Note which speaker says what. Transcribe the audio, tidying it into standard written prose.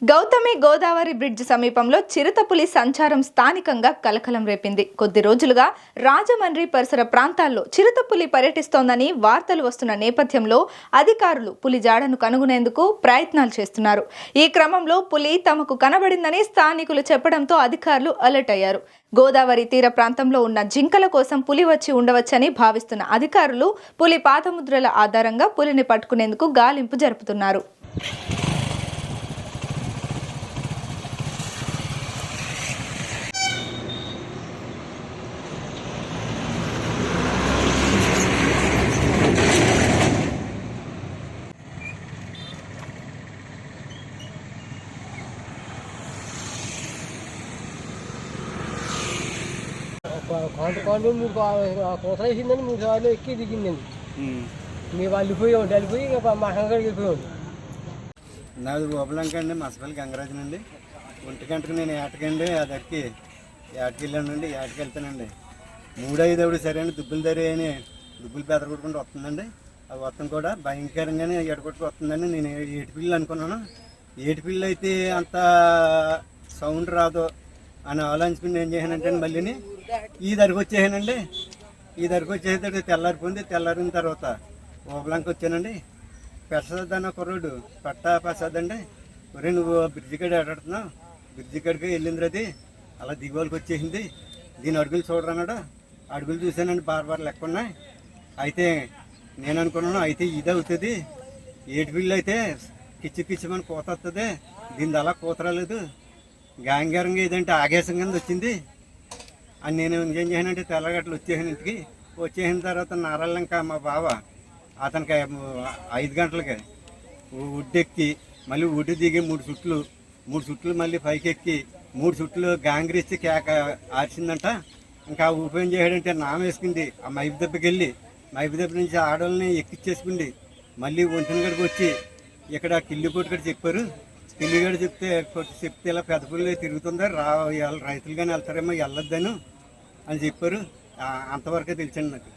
Speaker 1: Gautami Godavari bridge సమీపంలో చిరుతపులి సంచారం స్థానికంగా కలకలం రేపింది. కొద్ది రోజులుగా రాజమండ్రి పరిసర ప్రాంతాల్లో చిరుతపులి పర్యటిస్తోందని వార్తలు వస్తున్న నేపథ్యంలో అధికారులు పులి జాడను కనుగొనేందుకు ప్రయత్నాలు చేస్తున్నారు. ఈ క్రమంలో పులి తమకు కనబడిందని స్థానికులు చెప్పడంతో అధికారులు అలర్ట్ అయ్యారు. గోదావరి తీర ప్రాంతంలో ఉన్న జింకల కోసం పులి వచ్చి ఉండవచ్చని భావిస్తున్న అధికారులు పులి పాదముద్రల ఆధారంగా పులిని పట్టుకునేందుకు గాలింపు జరుపుతున్నారు.
Speaker 2: కాంటు మూడు కోతలు వేసిందని 3 సార్లు ఎక్కి దిగిందండి. మేము వెళ్ళిపోయాం ఇక మా సంగడికి వెళ్ళిపోయాం.
Speaker 3: నాది గోపలంక అండి, మసపల్లి గంగరాజునండి. 1 గంటకు నేను ఏటకండి అదరికి ఏటకెళ్ళానండి. ఏటకి వెళ్తానండి 3-5 సరే అండి దుబ్బులు ధర అని దుబ్బులు పెద్ద కొట్టుకుంటూ వస్తుందండి. అది మొత్తం కూడా భయంకరంగానే ఎడగొట్టుకు వస్తుందండి. నేను ఏటిపిల్లు అనుకున్నాను. ఏటిపిల్లు అయితే అంత సౌండ్ రాదు అని ఆలోచించుకుని ఏం చేశానంటే మళ్ళీని ఈ ధరకు వచ్చేసానండి. ఈ ధరకు వచ్చేసరికి తెల్లారిపోయింది. తెల్లారిన తర్వాత ఓబలంకి వచ్చానండి. ప్రసాద్ అన్న కుర్రోడు ప్రసాద్ అండి, ఒరే నువ్వు బ్రిడ్జి కాడ ఆడుతున్నావు, బ్రిడ్జి కాడికి వెళ్ళింది అది అలా దిగువలకి వచ్చేసింది, దీని అడుగులు చూడరన్నాడు. అడుగులు చూశానండి, బార్ లెక్క ఉన్నాయి. అయితే నేను అనుకున్నాను అయితే ఇది అవుతుంది, ఏటిపిల్లు అయితే కిచ్చిమని కూత వస్తుంది, దీని అలా కూత రాలేదు, గాంగారంగా ఏదంటే ఆగేసం కింద వచ్చింది అని నేను ఏం చేశానంటే తెల్లగట్లు వచ్చేసాను. ఇంటికి వచ్చేసిన తర్వాత నారాయణంక మా బావ అతనికి 5 గంటలకి ఉడ్డెక్కి మళ్ళీ ఉడ్డు దిగి 3 చుట్లు మళ్ళీ పైకి ఎక్కి 3 చుట్లు గాంగ్రీసి కేక ఆర్చిందంట. ఇంకా ఉపయోగం చేయడంటే నామ వేసుకుంది. ఆ మైపు దెబ్బకి వెళ్ళి మైపు దెబ్బ నుంచి ఆడవాళ్ళని ఎక్కిచ్చేసుకుంది. మళ్ళీ వంతునగడికి వచ్చి ఇక్కడ కిల్లిపోటు కూడా చెప్పారు. కిల్లిగడ చెప్తే ఇలా పెద్ద పుల్లి తిరుగుతుందా రైతులు కానీ వెళ్తారేమో వెళ్ళొద్దాను అని చెప్పారు. అంతవరకే తెలిసండి నాకు.